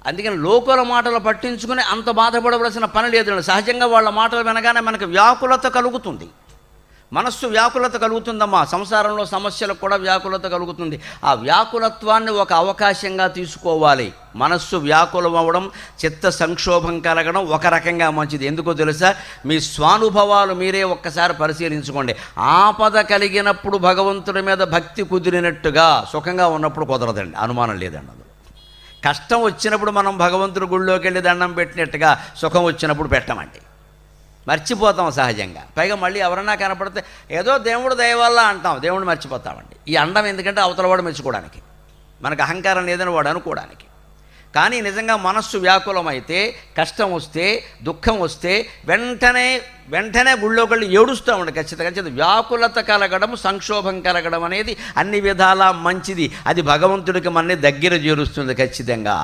అందుకని లోకుల మాటలు పట్టించుకుని అంత బాధపడవలసిన పని లేదు. సహజంగా వాళ్ళ మాటలు వినగానే మనకు వ్యాకులత కలుగుతుంది, మనస్సు వ్యాకులత కలుగుతుందమ్మా. సంసారంలో సమస్యలకు కూడా వ్యాకులత కలుగుతుంది. ఆ వ్యాకులత్వాన్ని ఒక అవకాశంగా తీసుకోవాలి. మనస్సు వ్యాకులం అవ్వడం, చిత్త సంక్షోభం కలగడం ఒక రకంగా మంచిది. ఎందుకో తెలుసా? మీ స్వానుభవాలు మీరే ఒక్కసారి పరిశీలించుకోండి. ఆపద కలిగినప్పుడు భగవంతుడి మీద భక్తి కుదిరినట్టుగా సుఖంగా ఉన్నప్పుడు కుదరదండి, అనుమానం లేదండి. అందులో కష్టం వచ్చినప్పుడు మనం భగవంతుడి గుళ్ళోకి వెళ్ళి దండం పెట్టినట్టుగా సుఖం వచ్చినప్పుడు పెట్టమండి, మర్చిపోతాం సహజంగా. పైగా మళ్ళీ ఎవరన్నా కనపడితే ఏదో దేవుడు దయ వల్ల అంటాం, దేవుడిని మర్చిపోతామండి. ఈ అండం ఎందుకంటే అవతలవాడు మెచ్చుకోవడానికి, మనకు అహంకారం లేదని వాడు అనుకోవడానికి. కానీ నిజంగా మనస్సు వ్యాకులమైతే, కష్టం వస్తే, దుఃఖం వస్తే వెంటనే గుళ్ళోకి వెళ్ళి ఏడుస్తామండి ఖచ్చితంగా. వ్యాకులత కలగడం, సంక్షోభం కలగడం అనేది అన్ని విధాలా మంచిది. అది భగవంతుడికి మనని దగ్గర చేరుస్తుంది ఖచ్చితంగా.